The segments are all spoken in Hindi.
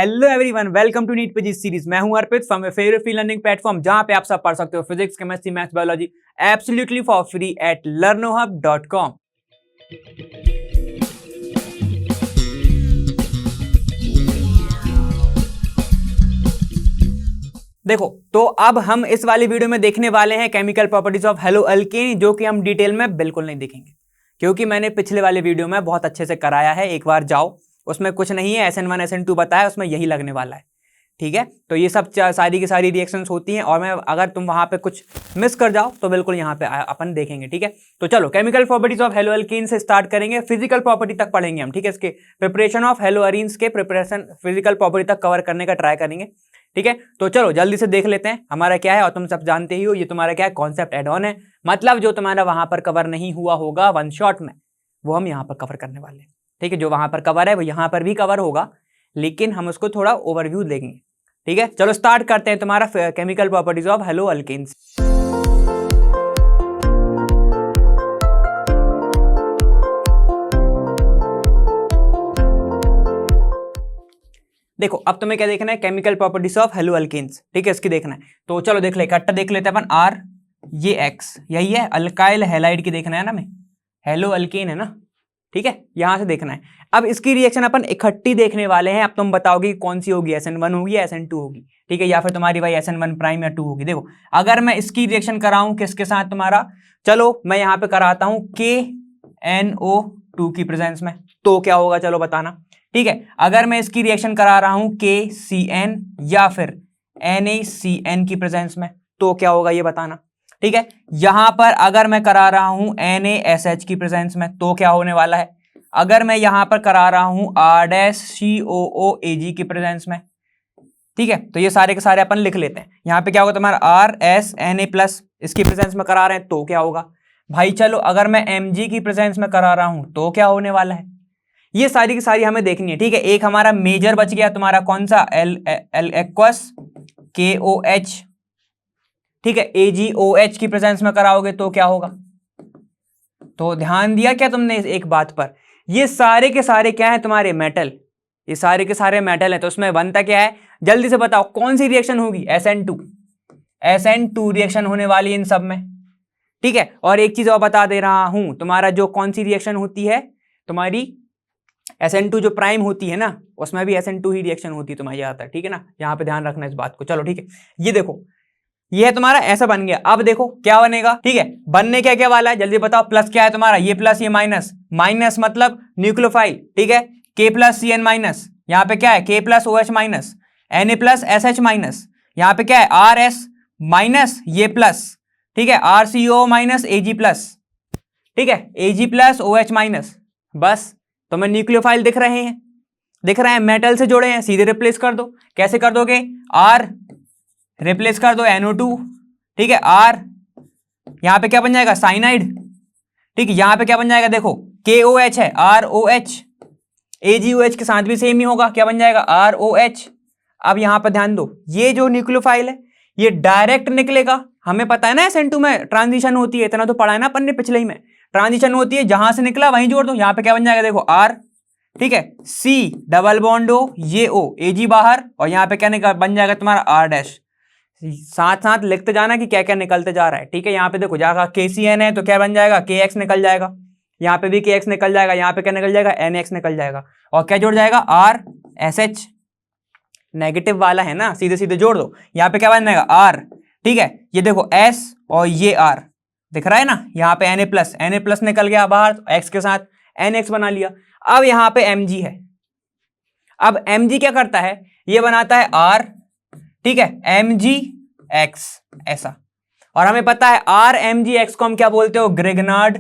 Hello everyone, welcome to NEET PG series. मैं हूं Arpit from your favourite free learning platform, जहां पे आप सब पढ़ सकते हो physics, chemistry, maths, biology absolutely for free at learnohub.com। देखो, तो अब हम इस वाली वीडियो में देखने वाले हैं chemical properties of hello alkane, जो कि हम डिटेल में बिल्कुल नहीं देखेंगे क्योंकि मैंने पिछले वाले वीडियो में बहुत अच्छे से कराया है। एक बार जाओ, उसमें कुछ नहीं है, SN1 SN2 बताया, उसमें यही लगने वाला है। ठीक है, तो ये सब सारी की सारी रिएक्शंस होती हैं और मैं अगर तुम वहां पे कुछ मिस कर जाओ तो बिल्कुल यहाँ पे अपन देखेंगे। ठीक है, तो चलो chemical properties of hello alkane से स्टार्ट करेंगे, फिजिकल प्रॉपर्टी तक पढ़ेंगे हम। ठीक है, इसके प्रिपरेशन ऑफ हेलो अरीन्स के प्रिपरेशन फिजिकल प्रॉपर्टी तक कवर करने का ट्राई करेंगे। ठीक है, तो चलो जल्दी से देख लेते हैं हमारा क्या है। और तुम सब जानते ही हो, ये तुम्हारा क्या है, कॉन्सेप्ट एड ऑन है, मतलब जो तुम्हारा वहां पर कवर नहीं हुआ होगा वन शॉट में, वो हम यहाँ पर कवर करने वाले हैं। ठीक है, जो वहां पर कवर है वो यहाँ पर भी कवर होगा, लेकिन हम उसको थोड़ा ओवरव्यू देंगे। ठीक है, चलो स्टार्ट करते हैं तुम्हारा chemical properties of haloalkanes. देखो, अब तुम्हें क्या देखना है, chemical properties of haloalkanes. ठीक है, इसकी देखना है, तो चलो देख ले, इकट्ठा देख लेते हैं अपन। आर, ये एक्स, यही है अल्काइल हैलाइड की देखना है ना, हमें हेलो अल्केन है ना। ठीक है, यहां से देखना है। अब इसकी रिएक्शन अपन इकट्ठी देखने वाले हैं। अब तुम बताओगे कौन सी होगी, SN1 होगी या SN2 होगी। ठीक है, या फिर तुम्हारी भाई SN1 प्राइम या 2 होगी। देखो, अगर मैं इसकी रिएक्शन कराऊं किसके साथ तुम्हारा, चलो मैं यहां पे कराता हूं KNO2 की प्रेजेंस में, तो क्या होगा चलो बताना। ठीक है, अगर मैं इसकी रिएक्शन करा रहा हूं KCN या फिर NaCN की प्रेजेंस में, तो क्या होगा ये बताना। ठीक है, यहां पर अगर मैं करा रहा हूं NaSH की प्रेजेंस में, तो क्या होने वाला है। अगर मैं यहां पर करा रहा हूं R-COOAG की प्रेजेंस में, ठीक है, तो ये सारे के सारे अपन लिख लेते हैं। यहां पे क्या होगा तुम्हारा RSNA+, इसकी प्रेजेंस में करा रहे हैं तो क्या होगा भाई। चलो अगर मैं Mg की प्रेजेंस में करा रहा हूं तो क्या होने वाला है, ये सारी की सारी हमें देखनी है। ठीक है, एक हमारा मेजर बच गया तुम्हारा, कौन सा, L-aqueous KOH। ठीक है, AgOH की प्रेजेंस में कराओगे तो क्या होगा। तो ध्यान दिया क्या तुमने एक बात पर, ये सारे के सारे क्या है तुम्हारे मेटल, ये सारे के सारे मेटल है, तो उसमें बनता क्या है, जल्दी से बताओ कौन सी रिएक्शन होगी। SN2 रिएक्शन होने वाली इन सब में। ठीक है, और एक चीज और बता दे रहा हूं, तुम्हारा जो कौन सी रिएक्शन होती है तुम्हारी SN2 जो प्राइम होती है ना, उसमें भी SN2 ही रिएक्शन होती है तुम्हारी ज्यादातर। ठीक है ना, यहाँ पे ध्यान रखना इस बात को। चलो ठीक है, ये देखो, ये है तुम्हारा ऐसा बन गया। अब देखो क्या बनेगा। ठीक है, बनने क्या क्या वाला है जल्दी बताओ। प्लस क्या है तुम्हारा, ये प्लस ये माइनस, माइनस मतलब न्यूक्लियोफाइल। ठीक है, K+CN-, यहाँ पे क्या है K+OH-, Na+SH-, यहाँ पे क्या है RS- ये प्लस। ठीक है, RCO- Ag+, ठीक है, Ag+OH-, बस तुम्हें न्यूक्लियोफाइल दिख रहे हैं, मेटल से जुड़े हैं, सीधे रिप्लेस कर दो। कैसे कर दोगे, R रिप्लेस कर दो NO2। ठीक है, R यहां पे क्या बन जाएगा, साइनाइड। ठीक है, यहां पे क्या बन जाएगा, देखो KOH है ROH, AgOH के साथ भी सेम ही होगा, क्या बन जाएगा ROH। अब यहां पर ध्यान दो, ये जो न्यूक्लियोफाइल है ये डायरेक्ट निकलेगा, हमें पता है ना SN2 में ट्रांजिशन होती है, इतना तो पढ़ा है ना अपन ने पिछले ही में, ट्रांजिशन होती है, जहां से निकला वहीं जोड़ दो। यहां पे क्या बन जाएगा, देखो R, ठीक है, C डबल बॉन्ड O, ये O, Ag बाहर, और यहां पे क्या बन जाएगा तुम्हारा R'। साथ साथ लिखते जाना कि क्या क्या निकलते जा रहा है। ठीक है, यहाँ पे देखो, जहां KCN है तो क्या बन जाएगा, KX निकल जाएगा, यहाँ पे भी KX निकल जाएगा, यहाँ पे क्या निकल जाएगा, NX निकल जाएगा, और क्या जुड़ जाएगा RSH, नेगेटिव वाला है ना, सीधे सीधे जोड़ दो। यहाँ पे क्या बन जाएगा R। ठीक है, ये देखो S और ये R दिख रहा है ना, यहाँ पे Na+ निकल गया बाहर, X के साथ NX बना लिया। अब यहाँ पे Mg है, अब Mg क्या करता है, ये बनाता है R, ठीक है, MgX ऐसा, और हमें पता है RMgX को हम क्या बोलते हो, ग्रिग्नार्ड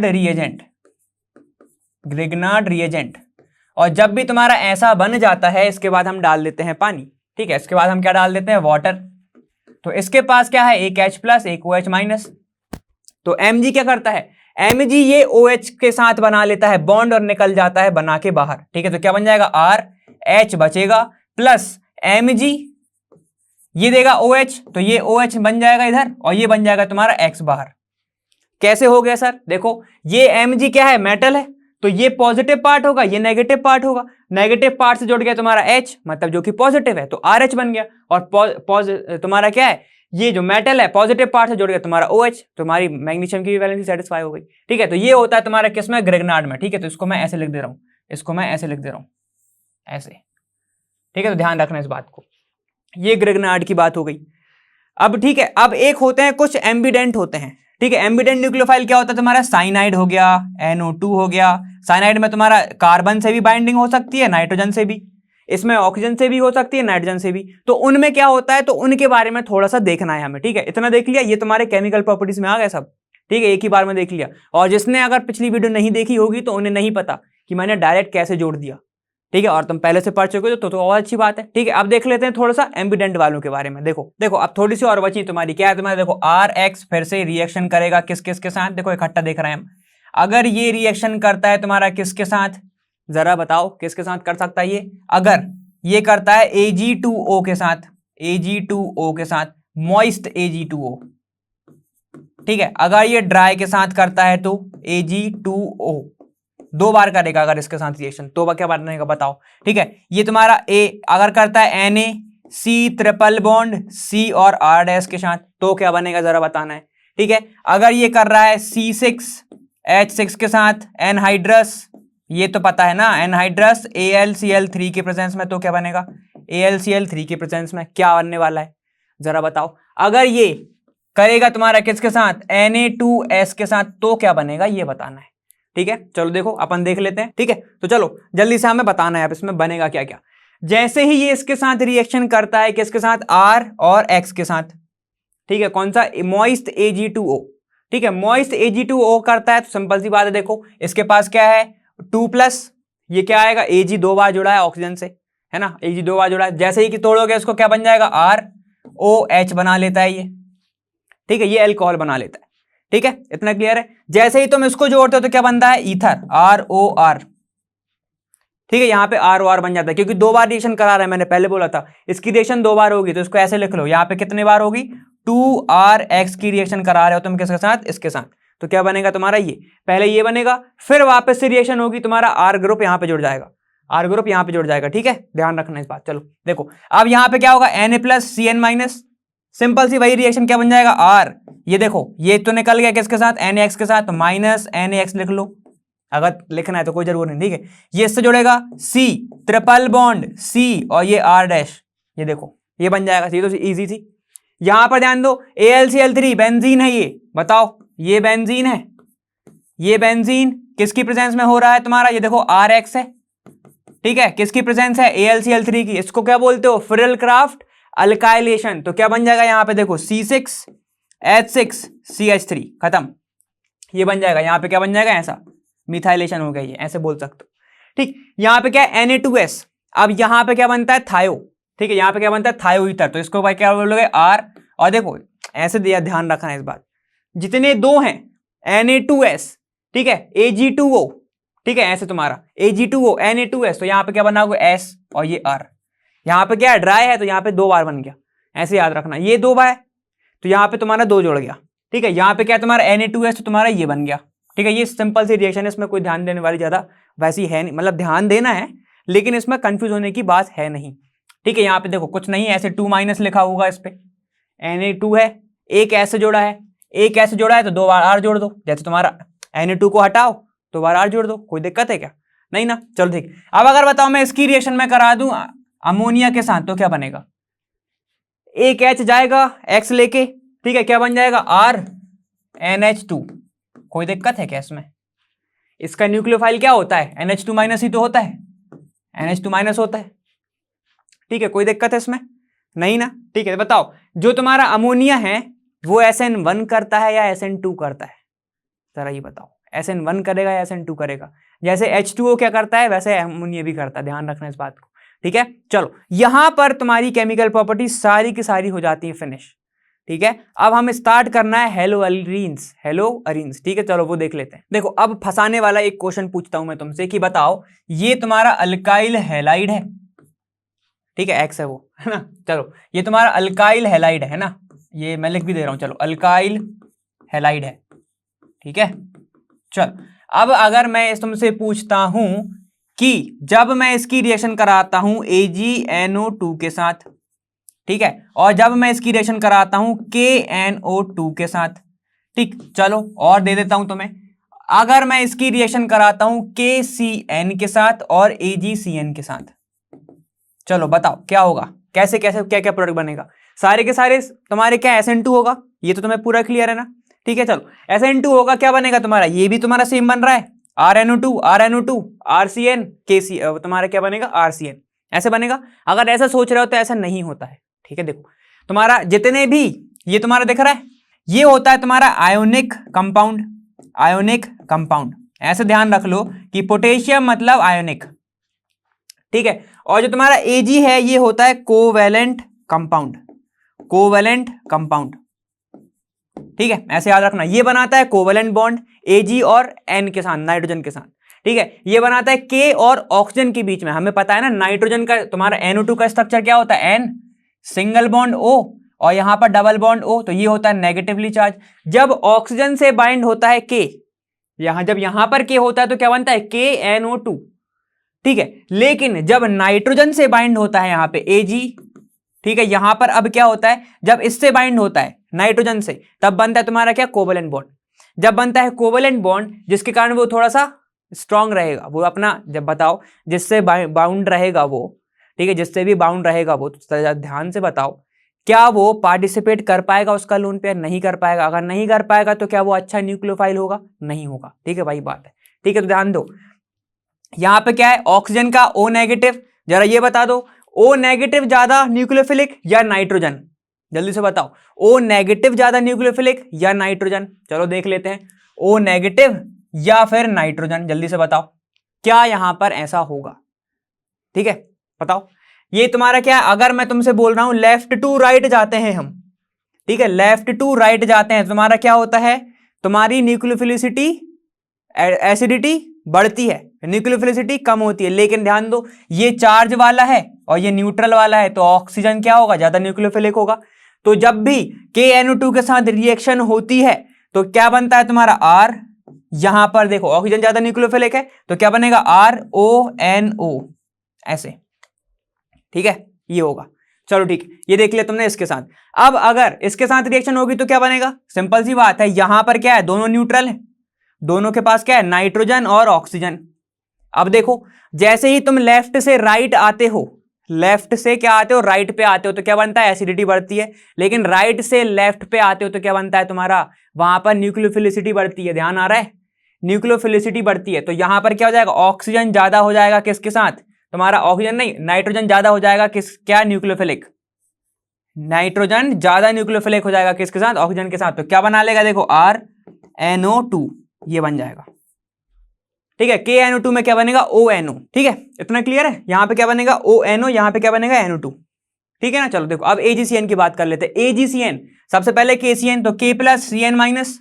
रिएजेंट। और जब भी तुम्हारा ऐसा बन जाता है, इसके बाद हम डाल देते हैं पानी। ठीक है, इसके बाद हम क्या डाल देते हैं, वाटर। तो इसके पास क्या है, एक H+, एक OH-। तो Mg क्या करता है, Mg ये OH के साथ बना लेता है बॉन्ड और निकल जाता है बना के बाहर। ठीक है, तो क्या बन जाएगा, RH बचेगा प्लस Mg, ये देगा OH, तो ये OH बन जाएगा इधर, और ये बन जाएगा तुम्हारा X बाहर। कैसे हो गया सर, देखो ये Mg क्या है, मेटल है, तो ये पॉजिटिव पार्ट होगा, ये नेगेटिव पार्ट होगा। नेगेटिव पार्ट से जुड़ गया तुम्हारा H, मतलब जो कि पॉजिटिव है, तो RH बन गया। और तुम्हारा क्या है, ये जो मेटल है पॉजिटिव पार्ट से जुड़ गया तुम्हारा OH, तुम्हारी मैग्नीशियम की भी वैलेंसी सेटिस्फाई हो गई। ठीक है, तो ये होता है तुम्हारा किसमें, ग्रिग्नार्ड में। ठीक है, तो इसको मैं ऐसे लिख दे रहा हूं, इसको मैं ऐसे लिख दे रहा हूं, ऐसे। ठीक है, तो ध्यान रखना इस बात को। ये ग्रिग्नार्ड की बात हो गई। अब ठीक है, अब एक होते हैं कुछ एम्बिडेंट होते हैं। ठीक है, एम्बिडेंट न्यूक्लियोफाइल क्या होता है तुम्हारा, साइनाइड हो गया, NO2 हो गया। साइनाइड में तुम्हारा कार्बन से भी बाइंडिंग हो सकती है, नाइट्रोजन से भी, इसमें ऑक्सीजन से भी हो सकती है, नाइट्रोजन से भी। तो उनमें क्या होता है, तो उनके बारे में थोड़ा सा देखना है हमें। ठीक है, इतना देख लिया, ये तुम्हारे केमिकल प्रॉपर्टीज में आ गए सब। ठीक है, एक ही बार में देख लिया। और जिसने अगर पिछली वीडियो नहीं देखी होगी तो उन्हें नहीं पता कि मैंने डायरेक्ट कैसे जोड़ दिया। ठीक है, और तुम पहले से पढ़ चुके हो तो और अच्छी बात है। ठीक है, अब देख लेते हैं थोड़ा सा एम्बिडेंट वालों के बारे में। देखो देखो, अब थोड़ी सी और बची तुम्हारी, क्या है तुम्हारा, देखो RX फिर से रिएक्शन करेगा किस किस के साथ, देखो इकट्ठा देख रहे हैं हम। अगर ये रिएक्शन करता है तुम्हारा किसके साथ, जरा बताओ किसके साथ कर सकता है ये। अगर ये करता है Ag2O के साथ, Ag2O के साथ, मॉइस्ट Ag2O। ठीक है, अगर ये ड्राई के साथ करता है तो Ag2O। दो बार करेगा अगर इसके साथ रिएक्शन, तो क्या बनेगा बताओ। ठीक है, ये तुम्हारा A अगर करता है NaC ट्रिपल बॉन्ड C और R डैश के साथ, तो क्या बनेगा जरा बताना है। ठीक है, अगर ये कर रहा है C6H6 के साथ एनहाइड्रस, ये तो पता है ना, एनहाइड्रस AlCl3 के प्रेजेंस में, तो क्या बनेगा, AlCl3 के प्रेजेंस में क्या बनने वाला है जरा बताओ। अगर ये करेगा तुम्हारा किसके साथ, Na2S के साथ, तो क्या बनेगा ये बताना है। ठीक है, चलो देखो अपन देख लेते हैं। ठीक है, तो चलो जल्दी से हमें बताना है अब इसमें बनेगा क्या क्या। जैसे ही ये इसके साथ रिएक्शन करता है किसके साथ, R और X के साथ। ठीक है, कौन सा, मॉइस्ट Ag2O। ठीक है, मॉइस्ट Ag2O करता है तो सिंपल सी बात है, देखो इसके पास क्या है 2+, ये क्या आएगा, Ag दो बार जुड़ा है ऑक्सीजन से, है ना, Ag दो बार जुड़ा है। जैसे ही कि तोड़ोगे उसको क्या बन जाएगा, ROH बना लेता है ये। ठीक है, ये अल्कोहल बना लेता है। ठीक है, इतना क्लियर है। जैसे ही तुम इसको जोड़ते हो तो क्या बनता है, ईथर, ROR। ठीक है, यहां पे ROR बन जाता है क्योंकि दो बार रिएक्शन करा रहा है, मैंने पहले बोला था इसकी रिएक्शन दो बार होगी, तो इसको ऐसे लिख लो, यहां पे कितने बार होगी, 2RX की रिएक्शन करा रहे हो तुम किसके साथ, इसके साथ, तो क्या बनेगा तुम्हारा, ये पहले ये बनेगा, फिर वापस से रिएक्शन होगी, तुम्हारा R ग्रुप यहां पे जुड़ जाएगा, R ग्रुप यहां पे जुड़ जाएगा। ठीक है, ध्यान रखना इस बात। चलो देखो, अब यहां पे क्या होगा, Na+CN-, सिंपल सी वही रिएक्शन क्या बन जाएगा, R, ये देखो ये तो निकल गया किसके साथ, NaX के साथ, तो -NaX लिख लो अगर लिखना है तो, कोई जरूर नहीं। ठीक है, ये इससे जुड़ेगा C ट्रिपल बॉन्ड C और ये R डैश, ये देखो ये बन जाएगा। ये तो इजी थी। यहां पर ध्यान दो, AlCl3 बेंजीन है, ये बताओ, ये बेंजीन है, ये बेंजीन किसकी प्रेजेंस में हो रहा है तुम्हारा, ये देखो RX है। ठीक है, किसकी प्रेजेंस है, AlCl3 की। इसको क्या बोलते हो, फिरल क्राफ्ट अल्काइलेशन। तो क्या बन जाएगा यहाँ पे देखो, C6H6CH3, खत्म, ये बन जाएगा। यहाँ पे क्या बन जाएगा, ऐसा मिथाइलेशन हो गया, ये ऐसे बोल सकते हो। ठीक, यहाँ पे क्या है, Na2S। अब यहाँ पे क्या बनता है, थायो। ठीक है, यहाँ पे क्या बनता है, थायो ईथर, तो इसको भाई क्या बोलोगे, R। और देखो ऐसे दिया, ध्यान रखना है इस बात, जितने दो हैं Na2S, ठीक है, Ag2O, ठीक है, ऐसे तुम्हारा Ag2O Na2S, तो यहाँ पे क्या बनाओगे, S और ये R। यहाँ पे क्या है, ड्राई है, तो यहाँ पे दो बार बन गया, ऐसे याद रखना। ये दो बार तो यहाँ पे तुम्हारा दो जुड़ गया। ठीक है, यहाँ पे क्या है तुम्हारा Na2S, तो तुम्हारा ये बन गया। ठीक है, ये सिंपल सी रिएक्शन है, इसमें कोई ध्यान देने वाली ज्यादा वैसी है नहीं, मतलब ध्यान देना है लेकिन इसमें कंफ्यूज होने की बात है नहीं। ठीक है, यहाँ पे देखो कुछ नहीं है, ऐसे 2- लिखा होगा इस पे, Na2 है, एक ऐसे जोड़ा है, एक ऐसे जोड़ा है, तो दो बार R जोड़ दो। जैसे तुम्हारा Na2 को हटाओ, दो बार R जोड़ दो, कोई दिक्कत है क्या, नहीं ना। चलो ठीक, अब अगर बताओ मैं इसकी रिएक्शन में करा दूं अमोनिया के साथ, तो क्या बनेगा, एक H जाएगा X लेके, ठीक है, क्या बन जाएगा, RNH2। कोई दिक्कत है क्या इसमें, इसका न्यूक्लियोफाइल क्या होता है, NH2- ही तो होता है, NH2- होता है। ठीक है, कोई दिक्कत है इसमें, नहीं ना। ठीक है, बताओ जो तुम्हारा अमोनिया है वो SN1 करता है या SN2 करता है, जरा ये बताओ, SN1 करेगा या SN2 करेगा। जैसे H2O क्या करता है वैसे अमोनिया भी करता है, ध्यान रखना इस बात को। ठीक है, चलो यहां पर तुम्हारी केमिकल प्रॉपर्टी सारी की सारी हो जाती है फिनिश। ठीक है, अब हम स्टार्ट करना है हेलोअरीन्स, हेलोअरीन्स। ठीक है, चलो वो देख लेते हैं। देखो अब फंसाने वाला एक क्वेश्चन पूछता हूं मैं तुमसे कि बताओ ये तुम्हारा अल्काइल हैलाइड है, ठीक है, X है वो, है ना। चलो ये तुम्हारा अल्काइल हैलाइड है ना, ये मैं लिख भी दे रहा हूं, चलो अल्काइल हैलाइड है। ठीक है, चल अब अगर मैं तुमसे पूछता हूं कि जब मैं इसकी रिएक्शन कराता हूं AgNO2 के साथ, ठीक है, और जब मैं इसकी रिएक्शन कराता हूं KNO2 के साथ, ठीक, चलो और दे देता हूं तुम्हें, अगर मैं इसकी रिएक्शन कराता हूं KCN के साथ और AgCN के साथ, चलो बताओ क्या होगा, कैसे कैसे क्या क्या प्रोडक्ट बनेगा। सारे के सारे तुम्हारे क्या SN2 होगा, ये तो तुम्हें पूरा क्लियर है ना, ठीक है। चलो SN2 होगा, क्या बनेगा तुम्हारा, ये भी तुम्हारा सेम बन रहा है, RNO2 RCN KC, तुम्हारा क्या बनेगा RCN, ऐसे बनेगा। अगर ऐसा सोच रहे हो तो ऐसा नहीं होता है, ठीक है। देखो तुम्हारा जितने भी ये तुम्हारा दिख रहा है, ये होता है तुम्हारा आयोनिक कंपाउंड, आयोनिक कंपाउंड, ऐसे ध्यान रख लो कि पोटेशियम मतलब आयोनिक, ठीक है। और जो तुम्हारा Ag है ये होता है कोवेलेंट कंपाउंड, कोवेलेंट कंपाउंड, ठीक है, ऐसे याद रखना। ये बनाता है कोवेलेंट बॉन्ड Ag और N के साथ, नाइट्रोजन के साथ, ठीक है। ये बनाता है K और ऑक्सीजन के बीच में, हमें पता है ना नाइट्रोजन का तुम्हारा NO2 का स्ट्रक्चर क्या होता है, N सिंगल बॉन्ड O और यहां पर डबल बॉन्ड O, तो ये होता है नेगेटिवली चार्ज। जब ऑक्सीजन से बाइंड होता है K, जब यहां पर K होता है तो क्या बनता है KNO2, ठीक है। लेकिन जब नाइट्रोजन से बाइंड होता है यहां पे Ag, ठीक है, यहां पर अब क्या होता है, जब इससे बाइंड होता है नाइट्रोजन से, तब बनता है तुम्हारा क्या कोवेलेंट बॉन्ड। जब बनता है कोवेलेंट बॉन्ड, जिसके कारण वो थोड़ा सा स्ट्रांग रहेगा, वो अपना, जब बताओ जिससे बाउंड रहेगा वो, ठीक है, जिससे भी बाउंड रहेगा वो, तो ध्यान से बताओ क्या वो पार्टिसिपेट कर पाएगा उसका लोन पेयर, नहीं कर पाएगा। अगर नहीं कर पाएगा तो क्या वो अच्छा न्यूक्लियोफाइल होगा, नहीं होगा, ठीक है, वही बात है, ठीक है। तो ध्यान दो यहां पे क्या है, ऑक्सीजन का O नेगेटिव, जरा ये बता दो O नेगेटिव ज्यादा न्यूक्लियोफिलिक या नाइट्रोजन, जल्दी से बताओ, O नेगेटिव ज्यादा न्यूक्लियोफिलिक या नाइट्रोजन, चलो देख लेते हैं, O नेगेटिव या फिर नाइट्रोजन, जल्दी से बताओ क्या यहां पर ऐसा होगा, ठीक है, बताओ। ये तुम्हारा क्या है, अगर मैं तुमसे बोल रहा हूं लेफ्ट टू राइट जाते हैं हम, ठीक है, लेफ्ट टू राइट जाते हैं, तुम्हारा क्या होता है, तुम्हारी न्यूक्लियोफिलिसिटी, एसिडिटी बढ़ती है, न्यूक्लियोफिलिसिटी कम होती है। लेकिन ध्यान दो ये चार्ज वाला है और ये न्यूट्रल वाला है, तो ऑक्सीजन क्या होगा, ज्यादा न्यूक्लियोफिलिक होगा। तो जब भी KNO2 के साथ रिएक्शन होती है तो क्या बनता है तुम्हारा R, यहां पर देखो ऑक्सीजन ज्यादा न्यूक्लियोफिलिक है तो क्या बनेगा RONO, ऐसे, ठीक है, ये होगा। चलो ठीक, ये देख लिया तुमने इसके साथ। अब अगर इसके साथ रिएक्शन होगी तो क्या बनेगा, सिंपल सी बात है, यहां पर क्या है, दोनों न्यूट्रल है, दोनों के पास क्या है, नाइट्रोजन और ऑक्सीजन। अब देखो जैसे ही तुम लेफ्ट से राइट आते हो, लेफ्ट से क्या आते हो, राइट पे आते हो, तो क्या बनता है, एसिडिटी बढ़ती है। लेकिन राइट से लेफ्ट पे आते हो तो क्या बनता है तुम्हारा, वहां पर न्यूक्लियोफिलिसिटी बढ़ती है, ध्यान आ रहा है, न्यूक्लियोफिलिसिटी बढ़ती है। तो यहां पर क्या हो जाएगा, ऑक्सीजन ज्यादा हो जाएगा किसके साथ, तुम्हारा ऑक्सीजन नहीं, नाइट्रोजन ज्यादा हो जाएगा किस, क्या न्यूक्लियोफिलिक, नाइट्रोजन ज्यादा न्यूक्लियोफिलिक हो जाएगा किसके साथ, ऑक्सीजन के साथ। तो क्या बना लेगा, देखो RNO2, ये बन जाएगा, ठीक है। KNO2 में क्या बनेगा, ONO, ठीक है, इतना क्लियर है। यहां पे क्या बनेगा ONO, यहां पे क्या बनेगा NO2, ठीक है ना। चलो देखो अब AgCN की बात कर लेते हैं। AgCN सबसे पहले KCN, तो K प्लस CN माइनस,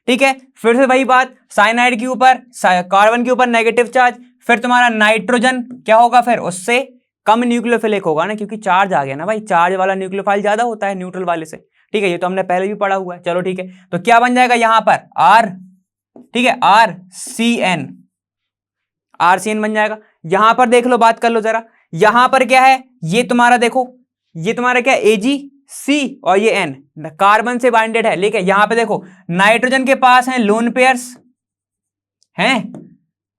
ठीक है। फिर से वही बात, साइनाइड के ऊपर, कार्बन के ऊपर नेगेटिव चार्ज, फिर तुम्हारा नाइट्रोजन क्या होगा, फिर उससे कम न्यूक्लियोफिलिक होगा ना, क्योंकि चार्ज आ गया ना भाई, चार्ज वाला न्यूक्लियोफाइल ज्यादा होता है न्यूट्रल वाले से, ठीक है, ये तो हमने पहले भी पढ़ा हुआ है। चलो ठीक है, तो क्या बन जाएगा यहां पर R, ठीक है, RCN बन जाएगा। यहां पर देख लो, बात कर लो जरा, यहां पर क्या है, ये तुम्हारा देखो, ये तुम्हारा क्या AgC और ये N कार्बन से बाइंडेड है, लेकिन यहां पे देखो नाइट्रोजन के पास है लोन पेयर्स, हैं,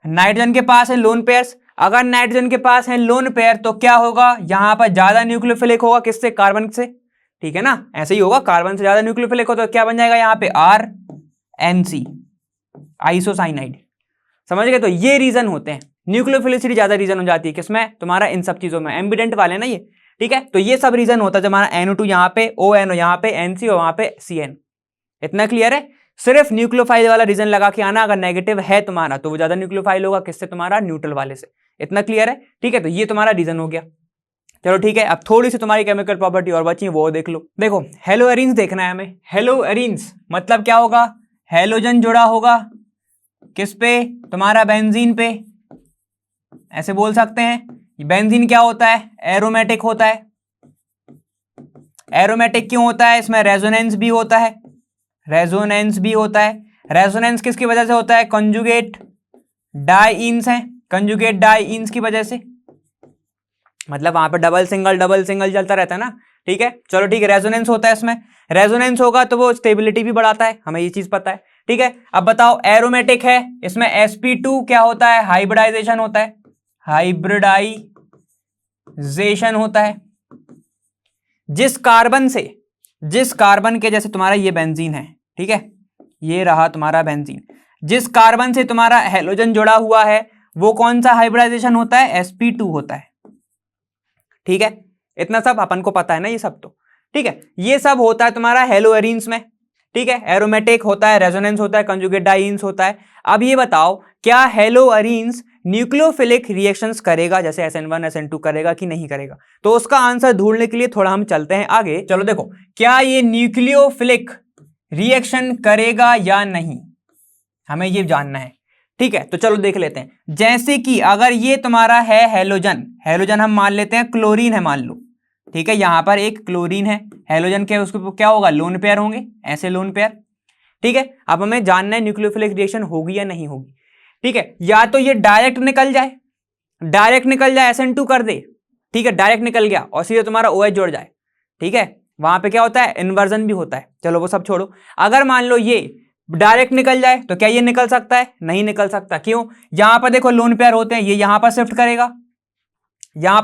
नाइट्रोजन के पास है लोन पेयर्स। अगर नाइट्रोजन के पास है लोन पेयर तो क्या होगा, यहां पर ज्यादा न्यूक्लियोफिलिक होगा किससे, कार्बन से, ठीक है ना, ऐसे ही होगा, कार्बन से ज्यादा न्यूक्लियोफिलिक हो तो क्या बन जाएगा यहाँ पे RNC, आइसोसाइनाइड, समझ गए। तो ये रीजन होते हैं, न्यूक्लियोफिलिसिटी ज्यादा रीजन हो जाती है किसमें, तुम्हारा इन सब चीजों में, एम्बिडेंट वाले ना ये, ठीक है। तो ये सब रीजन होता है, हमारा NO2 यहाँ पे, ONO यहाँ पे, NC और वहां पे CN, इतना क्लियर है। सिर्फ न्यूक्लियोफाइल वाला रीजन लगा के आना, अगर नेगेटिव है तुम्हारा तो वो ज्यादा न्यूक्लियोफाइल होगा किससे, तुम्हारा न्यूट्रल वाले से, इतना क्लियर है, ठीक है। तो ये तुम्हारा रीजन हो गया। चलो ठीक है, अब थोड़ी सी तुम्हारी केमिकल प्रॉपर्टी और बची, वो देख लो। देखो हेलो एरिन्स देखना है हमें, हेलो एरिन्स मतलब क्या होगा, हेलोजन जुड़ा होगा किस पे, तुम्हारा बेंजीन पे, ऐसे बोल सकते हैं। बेंजीन क्या होता है, एरोमेटिक होता है। एरोमेटिक क्यों होता है, इसमें रेजोनेंस भी होता है, रेजोनेंस भी होता है। रेजोनेंस किसकी वजह से होता है? कंजुगेट डाइईन्स है, कंजुगेट डाइईन्स की वजह से, मतलब वहां पे डबल सिंगल चलता रहता है ना। ठीक है, चलो ठीक है, रेजोनेंस होता है इसमें। रेजोनेंस होगा तो वो स्टेबिलिटी भी बढ़ाता है, हमें ये चीज पता है। ठीक है, अब बताओ एरोमेटिक है, इसमें sp2 क्या होता है? हाइब्रिडाइजेशन होता है, हाइब्रिडाइजेशन होता है। जिस कार्बन के, जैसे तुम्हारा ये बेंजीन है, ठीक है, ये रहा तुम्हारा बेंजीन, जिस कार्बन से तुम्हारा हेलोजन जुड़ा हुआ है वो कौन सा हाइब्रिडाइजेशन होता है? sp2 होता है। ठीक है, इतना सब अपन को पता है ना ये सब तो। ठीक है, ये सब होता है तुम्हारा हेलोएरीन्स में। ठीक है, एरोमेटिक होता है, रेजोनेंस होता है, कंजुगेट डाइईन्स होता है। अब ये बताओ क्या हेलोएरीन्स न्यूक्लियोफिलिक रिएक्शंस करेगा जैसे SN1 SN2 करेगा कि नहीं करेगा? तो उसका आंसर ढूंढने के लिए थोड़ा हम चलते हैं आगे। चलो देखो, क्या ये न्यूक्लियोफिलिक रिएक्शन करेगा या नहीं, हमें ये जानना है। ठीक है, तो चलो देख लेते हैं। जैसे कि अगर ये तुम्हारा है हेलोजन हम मान लेते हैं क्लोरीन है मान लो। ठीक है, यहां पर एक क्लोरीन है, हेलोजन के उसके क्या होगा? लोन पेयर होंगे, ऐसे लोन पेयर। ठीक है, अब हमें जानना है न्यूक्लियोफिलिक रिएक्शन होगी या नहीं होगी। ठीक है, या तो ये डायरेक्ट निकल जाए SN2 कर दे। ठीक है, डायरेक्ट निकल गया और सीधे तुम्हारा OH जुड़ जाए। ठीक है, वहां पे क्या होता है? इन्वर्जन भी होता है। चलो वो सब छोड़ो, अगर मान लो ये डायरेक्ट निकल जाए तो क्या ये निकल सकता है? नहीं निकल सकता। क्यों? यहां पर देखो लोन पेयर होते हैं, ये यहां पर शिफ्ट करेगा, ये यहां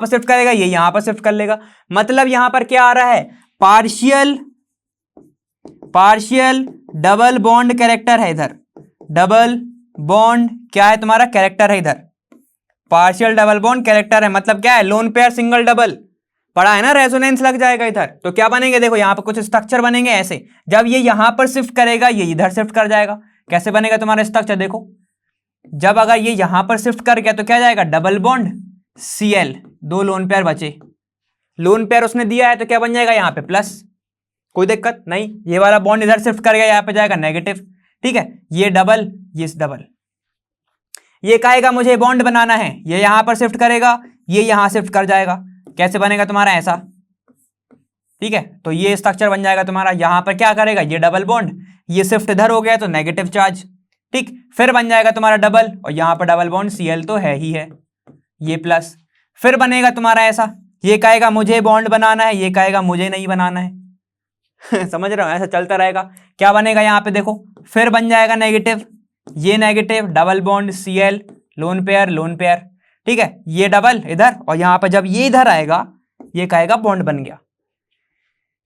पर शिफ्ट कर लेगा। मतलब यहां पर क्या आ रहा है? पार्शियल डबल बॉन्ड कैरेक्टर है इधर, डबल बॉन्ड क्या है तुम्हारा? कैरेक्टर है इधर, पार्शियल डबल बॉन्ड कैरेक्टर है। मतलब क्या है? लोन पेयर सिंगल डबल पढ़ा है ना, रेजोनेंस लग जाएगा इधर। तो क्या बनेंगे? देखो यहां पर कुछ स्ट्रक्चर बनेंगे ऐसे, जब ये यहां पर शिफ्ट करेगा ये इधर शिफ्ट कर जाएगा। कैसे बनेगा तुम्हारा स्ट्रक्चर? देखो, जब अगर ये यहां पर शिफ्ट कर गया तो क्या जाएगा? Double bond Cl, 2 lone pair बचे, लोन पेयर उसने दिया है तो क्या बन जाएगा? यहां पे प्लस, कोई दिक्कत नहीं। ये वाला बॉन्ड इधर शिफ्ट कर गया, यहां पे जाएगा नेगेटिव। ठीक है, ये डबल, ये डबल, ये कहेगा मुझे बॉन्ड बनाना है, ये यहां पर शिफ्ट करेगा, ये यहां शिफ्ट कर जाएगा। कैसे बनेगा तुम्हारा? ऐसा। ठीक है, तो ये स्ट्रक्चर बन जाएगा तुम्हारा। यहां पर क्या करेगा? ये डबल बॉन्ड, ये शिफ्ट इधर हो गया तो नेगेटिव चार्ज। ठीक, फिर बन जाएगा तुम्हारा डबल, और यहां पर डबल बॉन्ड Cl तो है ही है, ये प्लस। फिर बनेगा तुम्हारा ऐसा, ये कहेगा मुझे बॉन्ड बनाना है, ये कहेगा मुझे नहीं बनाना है समझ रहे हो? ऐसा चलता रहेगा। क्या बनेगा यहाँ पे देखो, फिर बन जाएगा नेगेटिव, ये negative, double bond Cl, lone pair. ठीक है, ये डबल इधर, और यहां पर जब ये इधर आएगा ये कहेगा बॉन्ड बन गया।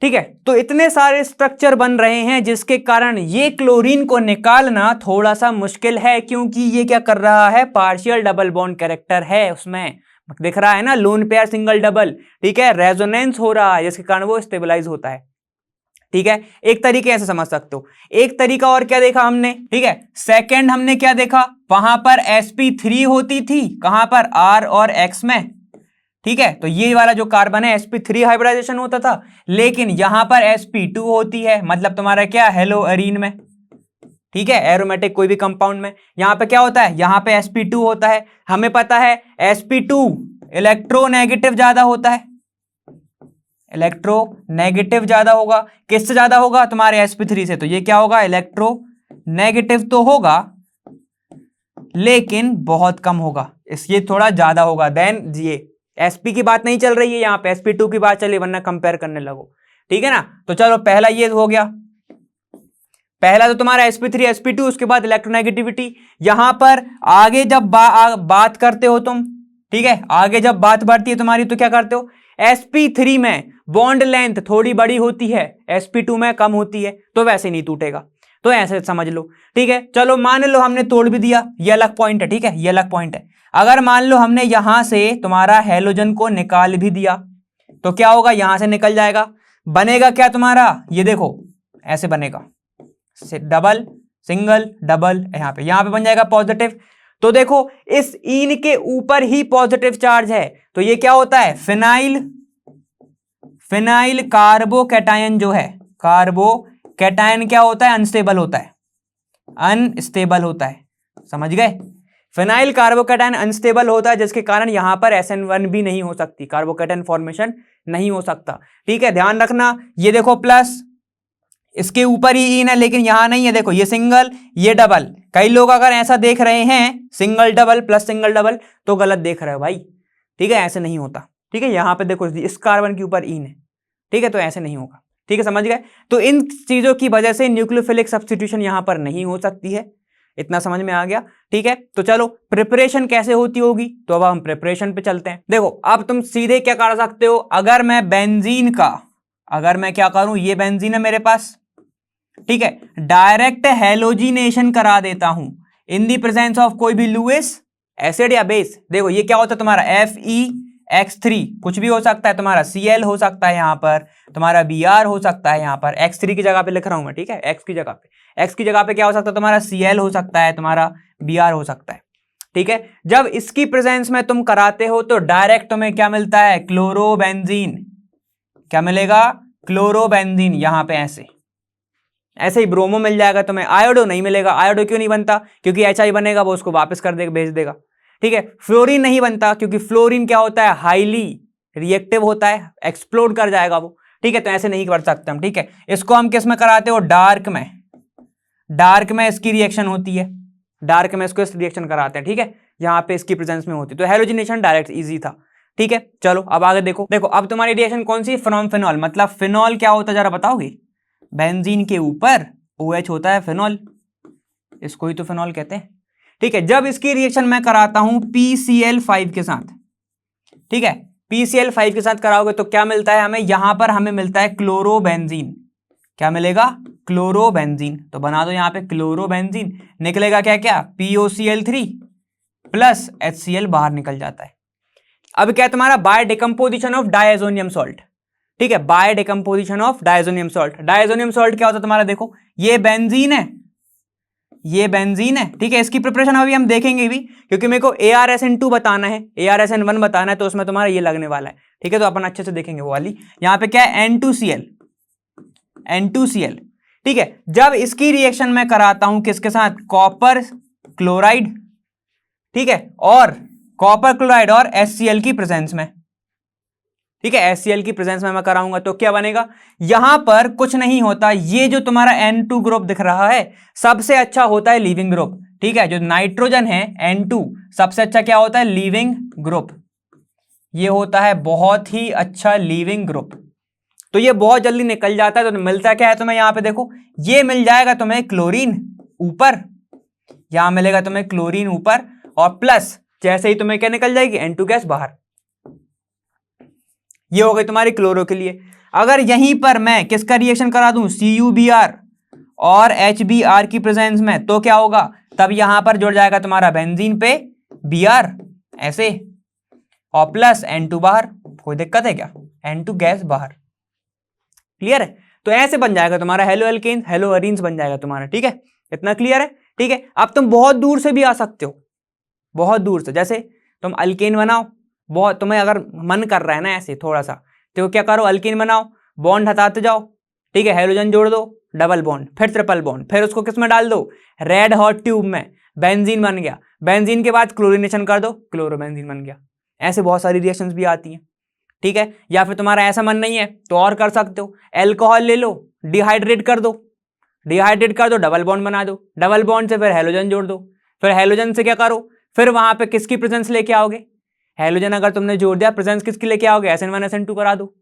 ठीक है, तो इतने सारे स्ट्रक्चर बन रहे हैं जिसके कारण ये क्लोरीन को निकालना थोड़ा सा मुश्किल है, क्योंकि ये क्या कर रहा है? पार्शियल डबल बॉन्ड कैरेक्टर है उसमें, दिख रहा है ना, लोन पेयर सिंगल डबल। ठीक है, रेजोनेंस हो रहा है जिसके कारण वो स्टेबलाइज होता है। ठीक है, एक तरीके ऐसे समझ सकते हो। एक तरीका और क्या देखा हमने? ठीक है, सेकंड हमने क्या देखा? वहां पर sp3 होती थी, कहां पर? R और X में। ठीक है, तो ये वाला जो कार्बन है sp3 हाइब्रिडाइजेशन होता था, लेकिन यहां पर sp2 होती है, मतलब तुम्हारा क्या? हेलोएरीन में। ठीक है, एरोमेटिक कोई भी कंपाउंड में यहां पे क्या होता है? यहां पे sp2 होता है। हमें पता है sp2 इलेक्ट्रोनेगेटिव ज्यादा होता है, इलेक्ट्रोनेगेटिव ज्यादा होगा। किससे ज्यादा होगा? तुम्हारे sp3 से। तो ये क्या होगा? इलेक्ट्रोनेगेटिव तो होगा लेकिन बहुत कम होगा, ये थोड़ा ज्यादा होगा देन ये। sp की बात नहीं चल रही है यहाँ पे, sp2 की बात चली, वरना कंपेयर करने लगो। ठीक है ना, तो चलो पहला ये हो गया। पहला तो तुम्हारा sp3 sp2, उसके बाद इलेक्ट्रोनेगेटिविटी। यहां पर आगे जब बात करते हो तुम, ठीक है, आगे जब बात बढ़ती है तुम्हारी तो क्या करते हो? sp3 में बॉन्ड लेंथ थोड़ी बड़ी होती है, sp2 में कम होती है, तो वैसे नहीं टूटेगा। तो ऐसे समझ लो। ठीक है, चलो मान लो हमने तोड़ भी दिया, ये अलग पॉइंट है। ठीक है, ये अलग पॉइंट है। अगर मान लो हमने यहां से तुम्हारा हेलोजन को निकाल भी दिया तो क्या होगा? यहां से निकल जाएगा, बनेगा क्या तुम्हारा? ये देखो ऐसे बनेगा, डबल सिंगल डबल, यहां पे बन जाएगा पॉजिटिव। तो देखो इस इन के ऊपर ही पॉजिटिव चार्ज है, तो ये क्या होता है? फिनाइल कार्बोकैटायन जो है, कार्बोकैटायन क्या होता है? अनस्टेबल होता है। समझ गए? फिनाइल कार्बोकैटायन अनस्टेबल होता है, जिसके कारण यहां पर SN1 भी नहीं हो सकती, कार्बोकैटायन फॉर्मेशन नहीं हो सकता। ठीक है, ध्यान रखना। ये देखो प्लस, इसके ऊपर ही इन है लेकिन यहां नहीं है, देखो ये सिंगल ये डबल। कई लोग अगर ऐसा देख रहे हैं single double plus single double तो गलत देख रहे हो भाई, ठीक है, ऐसे नहीं होता, ठीक है। यहां पे देखो इस कार्बन के ऊपर इन है, ठीक है, तो ऐसे नहीं होगा, ठीक है, समझ गए। तो इन चीजों की वजह से न्यूक्लियोफिलिक सब्स्टिट्यूशन यहां पर नहीं हो सकती है, इतना समझ में आ गया, ठीक है। तो चलो प्रिपरेशन कैसे होती होगी, तो अब हम प्रिपरेशन पे चलते हैं। देखो अब तुम सीधे क्या कर सकते हो, अगर मैं बेंजीन का, अगर मैं क्या करूं, ये बेंजीन है मेरे पास, ठीक है, डायरेक्ट हेलोजिनेशन करा देता हूं इन दी प्रेजेंस ऑफ कोई भी लुईस एसिड या बेस। देखो ये क्या होता है तुम्हारा FeX3, कुछ भी हो सकता है, तुम्हारा Cl हो सकता है, यहां पर तुम्हारा Br हो सकता है, यहां पर X3 की जगह पे लिख रहा हूं मैं, ठीक है, X की जगह पे, X की जगह पे क्या हो सकता है तुम्हारा Cl हो सकता है, तुम्हारा Br हो सकता है, ठीक है। जब इसकी प्रेजेंस में तुम कराते हो तो डायरेक्ट तुम्हें क्या मिलता है, क्लोरोबेंजीन। क्या मिलेगा, क्लोरोबेंजीन। यहां पे ऐसे ऐसे ही ब्रोमो मिल जाएगा तुम्हें, आयोडो नहीं मिलेगा। आयोडो क्यों नहीं बनता, क्योंकि HI बनेगा वो उसको वापस कर देगा, भेज देगा, ठीक है। फ्लोरीन नहीं बनता क्योंकि फ्लोरीन क्या होता है, हाईली रिएक्टिव होता है, एक्सप्लोड कर जाएगा वो, ठीक है, तो ऐसे नहीं कर सकते हम, ठीक है। इसको हम किस में कराते हो, डार्क में, डार्क में इसकी रिएक्शन होती है, डार्क में इसको इस रिएक्शन कराते हैं, ठीक है, यहां पे इसकी प्रेजेंस में होती है। तो हेलोजिनेशन डायरेक्ट इजी था, ठीक है। चलो अब आगे देखो, देखो अब तुम्हारी रिएक्शन कौन सी, फ्रॉम फिनॉल, मतलब फिनॉल क्या होता है जरा बताओगे, बेंजीन के ऊपर OH होता है फिनॉल, इसको ही तो फिनॉल कहते हैं, ठीक है। जब इसकी रिएक्शन मैं कराता हूं PCl5 के साथ, ठीक है, PCl5 के साथ कराओगे तो क्या मिलता है हमें, यहां पर हमें मिलता है क्लोरोबेंजीन। क्या मिलेगा, क्लोरोबेंजीन। तो बना दो यहां पे क्लोरोबेंजीन, निकलेगा क्या क्या, POCl3 प्लस HCl बाहर निकल जाता है। अब क्या तुम्हारा by decomposition of diazonium salt, ठीक है, by decomposition of diazonium salt. Diazonium salt क्या होता है तुम्हारा, देखो ये बेंजीन है, ये बेंजीन है, ठीक है। इसकी प्रिपरेशन अभी हम देखेंगे भी, क्योंकि मेरे को ArSN2 बताना है, ArSN1 बताना है, तो उसमें तुम्हारा ये लगने वाला है, ठीक है, तो अपन अच्छे से देखेंगे वो वाली। यहां पे क्या है, N2Cl, N2Cl, ठीक है। जब इसकी रिएक्शन में कराता हूं किसके साथ, कॉपर क्लोराइड, ठीक है, और कॉपर क्लोराइड और HCl की प्रेजेंस में, ठीक है, HCl की प्रेजेंस में मैं कराऊंगा तो क्या बनेगा, यहां पर कुछ नहीं होता, ये जो तुम्हारा N2 ग्रुप दिख रहा है सबसे अच्छा होता है लीविंग ग्रुप, ठीक है। जो नाइट्रोजन है N2 सबसे अच्छा क्या होता है, लीविंग ग्रुप, ये होता है बहुत ही अच्छा लीविंग ग्रुप। तो ये बहुत जल्दी निकल जाता है। तो मिलता क्या है तुम्हें, यहां पे देखो ये मिल जाएगा तुम्हें क्लोरीन ऊपर, यहां मिलेगा तुम्हें क्लोरीन ऊपर, और प्लस जैसे ही तुम्हें क्या निकल जाएगी, N2 गैस बाहर। ये हो गई तुम्हारी क्लोरो के लिए। अगर यहीं पर मैं किसका रिएक्शन करा दूं, CuBr और HBr की प्रेजेंस में, तो क्या होगा, तब यहां पर जुड़ जाएगा तुम्हारा बेंजीन पे Br ऐसे, और प्लस N2 बाहर। कोई दिक्कत है क्या, N2 गैस बाहर, क्लियर है। तो ऐसे बन जाएगा तुम्हारा हेलो एल्केन, हेलो अरीन्स बन जाएगा तुम्हारा, ठीक है, इतना क्लियर है, ठीक है। अब तुम बहुत दूर से भी आ सकते हो, बहुत दूर से, जैसे तुम अल्केन बनाओ, बहुत तुम्हें अगर मन कर रहा है ना ऐसे थोड़ा सा, तो क्या करो, अल्कीन बनाओ, बॉन्ड हटाते जाओ, ठीक है, हाइड्रोजन जोड़ दो, डबल बॉन्ड, फिर ट्रिपल बॉन्ड, फिर उसको किस में डाल दो, रेड हॉट ट्यूब में, बेंजीन बन गया, बेंजीन के बाद क्लोरीनेशन कर दो, क्लोरोबेंजीन बन गया। ऐसे बहुत सारी रिएक्शंस भी आती हैं, ठीक है। या फिर तुम्हारा ऐसा मन नहीं है तो और कर सकते हो, एल्कोहल ले लो, डिहाइड्रेट कर दो, डिहाइड्रेट कर दो, डबल बॉन्ड बना दो, डबल बॉन्ड से फिर हाइड्रोजन जोड़ दो, फिर हाइड्रोजन से क्या करो, फिर वहां पे किसकी प्रेजेंस लेके आओगे, हाइड्रोजन अगर तुमने जोड़ दिया, प्रेजेंस किसकी लेके आओगे, SN1 SN2 करा दो,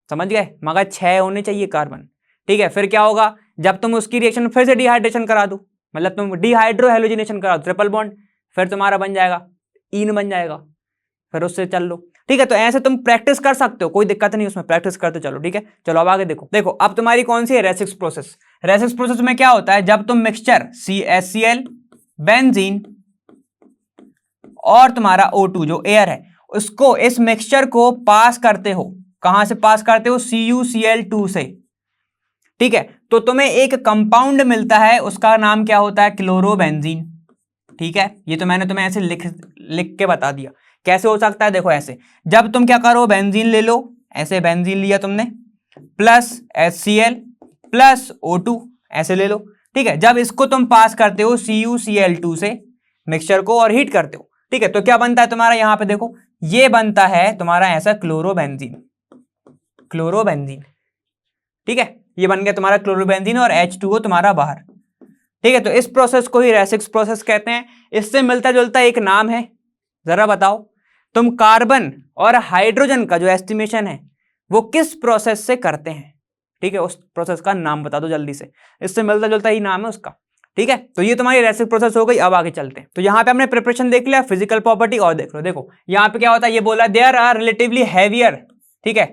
समझ गए, मगर 6 होने चाहिए कार्बन, ठीक है। फिर क्या होगा, जब तुम उसकी रिएक्शन फिर से डिहाइड्रेशन करा दो, मतलब तुम डिहाइड्रो हेलोजिनेशन करा दो, ट्रिपल बॉन्ड, फिर तुम्हारा बन जाएगा इन बन जाएगा, फिर उससे चल लो, ठीक है। तो ऐसे तुम प्रैक्टिस कर सकते हो, कोई दिक्कत नहीं उसमें, प्रैक्टिस करते चलो, ठीक है। चलो अब आगे देखो, देखो अब तुम्हारी कौन सी है, रेसिक्स प्रोसेस। रेसिक्स प्रोसेस में क्या होता है, जब तुम मिक्सचर CHCl बेंजीन और तुम्हारा O2 जो एयर है, उसको इस मिक्सचर को पास करते हो, कहां से पास करते हो, CuCl2 से, ठीक है। तो तुम्हें एक कंपाउंड मिलता है, उसका नाम क्या होता है, क्लोरोबेंजीन, ठीक है। ये तो मैंने तुम्हें ऐसे लिख के बता दिया कैसे हो सकता है। देखो ऐसे, जब तुम क्या करो, बेंजीन ले लो, ऐसे बेंजीन लिया तुमने, प्लस HCl प्लस O2 ऐसे ले लो, ठीक है। जब इसको तुम पास करते हो CuCl2 से मिक्सचर को और हीट करते हो, ठीक है, तो क्या बनता है तुम्हारा, यहां पे देखो ये बनता है तुम्हारा ऐसा क्लोरोबेंजीन, क्लोरोबेंजीन, ठीक है। ये बन गया तुम्हारा क्लोरोबेंजीन और H2O तुम्हारा बाहर। ठीक है, तो इस प्रोसेस को ही रेसिक्स प्रोसेस कहते हैं। इससे मिलता जुलता एक नाम है, जरा बताओ तुम कार्बन और हाइड्रोजन का जो एस्टिमेशन है वो किस प्रोसेस से करते हैं। ठीक है, उस प्रोसेस का नाम बता दो जल्दी से, इससे मिलता जुलता ही नाम है उसका। ठीक है, तो ये तुम्हारी रेसिक प्रोसेस हो गई। अब आगे चलते हैं। तो यहाँ पे हमने प्रिपरेशन देख लिया, फिजिकल प्रॉपर्टी और देख लो। देखो यहाँ पे क्या होता है, ये बोला देयर आर रिलेटिवली हैवियर। ठीक है,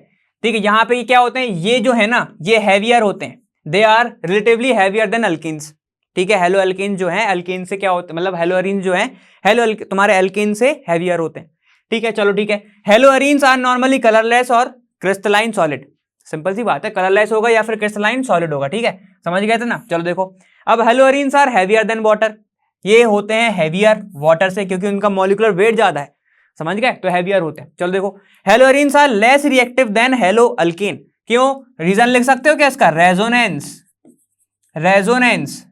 ठीक है, यहाँ पे ये क्या होते हैं, ये जो है ना ये हैवियर होते हैं, they are relatively heavier than alkanes. ठीक है, हेलो अल्किन जो है अल्किन से क्या होते हैं, मतलब हेलो अरीन जो है हेलो तुम्हारे अल्किन से हैवियर होते हैं। ठीक है, चलो ठीक है, haloarenes are normally colourless और क्रिस्टलाइन सॉलिड। सिंपल सी बात है, कलरलेस होगा या फिर क्रिस्टलाइन सॉलिड होगा। ठीक है, समझ गए थे ना। चलो देखो, अब हेलोअरीन्स आर हैवियर देन वाटर, ये होते हैं हैवियर वाटर से क्योंकि उनका मॉलिक्यूलर वेट ज्यादा है। समझ गए, तो हैवियर होते हैं। चलो देखो, haloarenes are less reactive than haloalkane. क्यों, रीजन लिख सकते हो क्या इसका, resonance, resonance,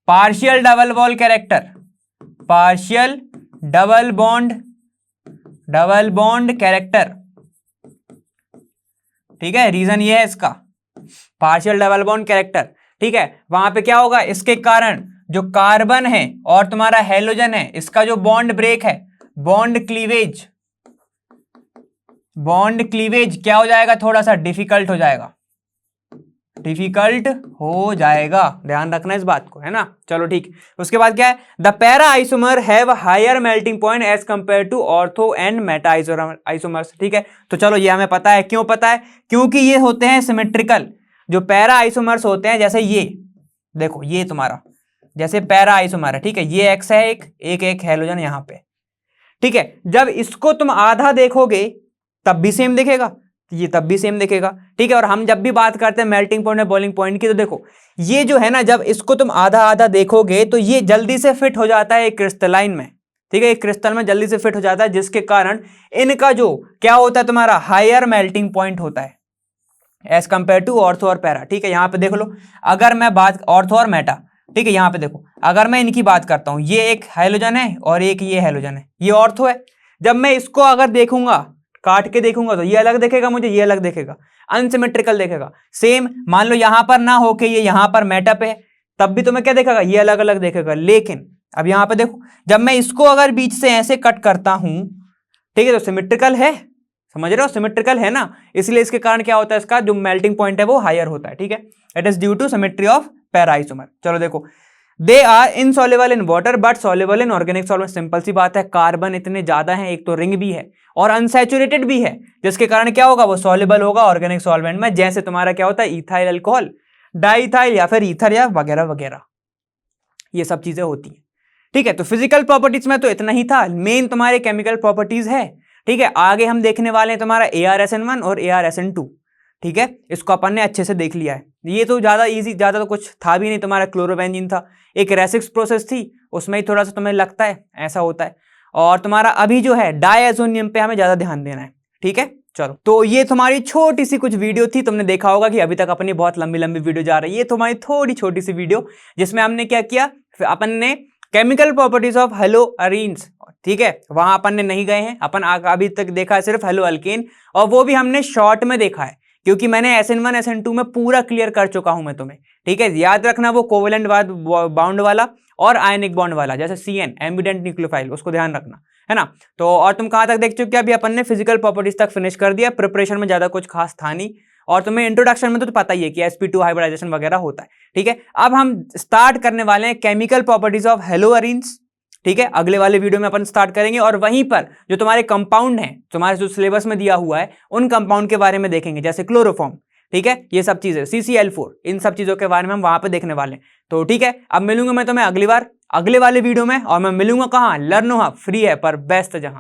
partial double bond character, partial double bond character. ठीक है, रीजन ये है इसका, पार्शियल डबल बॉन्ड कैरेक्टर। ठीक है, वहां पे क्या होगा, इसके कारण जो कार्बन है और तुम्हारा हेलोजन है, इसका जो बॉन्ड ब्रेक है, बॉन्ड क्लीवेज क्या हो जाएगा, थोड़ा सा डिफिकल्ट हो जाएगा, डिफिकल्ट हो जाएगा। ध्यान रखना इस बात को, है ना। चलो ठीक, उसके बाद क्या है, the para isomer have higher melting point as compare to ortho and meta isomers. ठीक है, तो चलो ये हमें पता है, क्यों पता है, क्योंकि ये होते हैं सिमेट्रिकल। जो पैरा आइसोमर्स होते हैं, जैसे ये देखो, ये तुम्हारा जैसे पैरा आइसोमर है। ठीक है, ये एक्स है, एक हेलोजन यहां पे। ठीक है, जब इसको तुम आधा देखोगे तब भी सेम दिखेगा, ये तब भी सेम दिखेगा। ठीक है, और हम जब भी बात करते हैं मेल्टिंग पॉइंट और बॉइलिंग पॉइंट की, तो देखो ये जो है ना, जब इसको तुम आधा आधा देखोगे तो ये जल्दी से फिट हो जाता है एक क्रिस्टलाइन में। ठीक है, एक क्रिस्टल में जल्दी से फिट हो जाता है, जिसके कारण इनका जो क्या होता है, तुम्हारा हायर मेल्टिंग पॉइंट होता है एज कंपेयर टू ऑर्थो और पैरा। ठीक है, यहां पे देख लो, अगर मैं बात ऑर्थो और मेटा, ठीक है, यहां पे देखो, अगर मैं इनकी बात करता हूं, ये एक हेलोजन है और एक ये हेलोजन है, ये ऑर्थो है। जब मैं इसको अगर देखूंगा, काट के देखूंगा, तो ये अलग देखेगा मुझे, ये अलग देखेगा, अनसिमेट्रिकल देखेगा। सेम मान लो यहां पर ना होके ये यहां पर मेटा पे है, तब भी तुम्हें क्या देखेगा, ये अलग अलग देखेगा। लेकिन अब यहां पे देखो, जब मैं इसको अगर बीच से ऐसे कट करता हूं, ठीक है, तो सिमेट्रिकल है, समझ रहे हो, सिमेट्रिकल है ना, इसलिए इसके कारण क्या होता है, इसका जो मेल्टिंग पॉइंट है वो हायर होता है। ठीक है, it is due to symmetry of para isomer. चलो देखो, they are insoluble in water but soluble in organic solvent. Simple सी बात है, कार्बन इतने ज्यादा हैं, एक तो रिंग भी है और अनसैचुरेटेड भी है, जिसके कारण क्या होगा, वो सॉल्युबल होगा ऑर्गेनिक सॉल्वेंट में, जैसे तुम्हारा क्या होता है, इथाइल अल्कोहल, डाइथाइल या फिर ईथर या वगैरह वगैरह, ये सब चीजें होती हैं। ठीक है, तो फिजिकल प्रॉपर्टीज में तो इतना ही था, मेन तुम्हारे केमिकल प्रॉपर्टीज है। ठीक है, आगे हम देखने वाले हैं तुम्हारा ArSN1 और ArSN2। ठीक है, इसको अपन ने अच्छे से देख लिया है, ये तो ज्यादा इजी, ज्यादा तो कुछ था भी नहीं। तुम्हारा क्लोरोबेंजीन था, एक रेसिक्स प्रोसेस थी, उसमें ही थोड़ा सा तुम्हें लगता है ऐसा होता है। और तुम्हारा अभी जो है डायज़ोनियम पे हमें ज्यादा ध्यान देना है। ठीक है, चलो, तो ये तुम्हारी छोटी सी कुछ वीडियो थी। तुमने देखा होगा कि अभी तक अपनी बहुत लंबी लंबी वीडियो जा रही है, ये तुम्हारी थोड़ी छोटी सी वीडियो, जिसमें हमने क्या किया, अपन ने chemical properties of hello arenes, ठीक है, वहां अपन ने नहीं गए हैं, अपन अभी तक देखा है सिर्फ हेलो अल्केन, और वो भी हमने शॉर्ट में देखा है, क्योंकि मैंने SN1 SN2 में पूरा क्लियर कर चुका हूं मैं तुम्हें। ठीक है, याद रखना वो कोवेलेंट बाउंड वाला और आयनिक बॉन्ड वाला, जैसे CN एम्बिडेंट न्यूक्लियोफाइल, उसको ध्यान रखना, है ना। तो और तुम कहां तक देख चुके, अभी अपन ने फिजिकल प्रॉपर्टीज तक फिनिश कर दिया, प्रिपरेशन में ज्यादा कुछ खास था नहीं, और तुम्हें इंट्रोडक्शन में तो पता ही है कि sp2 हाइब्रिडाइजेशन वगैरह होता है। ठीक है, अब हम स्टार्ट करने वाले हैं chemical properties of hello arenes. ठीक है, अगले वाले वीडियो में अपन स्टार्ट करेंगे, और वहीं पर जो तुम्हारे कंपाउंड हैं, तुम्हारे जो सिलेबस में दिया हुआ है, उन कंपाउंड के बारे में देखेंगे, जैसे क्लोरोफॉर्म। ठीक है, ये सब चीजें, CCl4, इन सब चीजों के बारे में हम वहां पे देखने वाले हैं। तो ठीक है, अब मिलूंगा मैं तुम्हें अगली बार अगले वाले वीडियो में, और मैं मिलूंगा कहाँ, लर्नो हब, फ्री है पर बेस्ट जहां।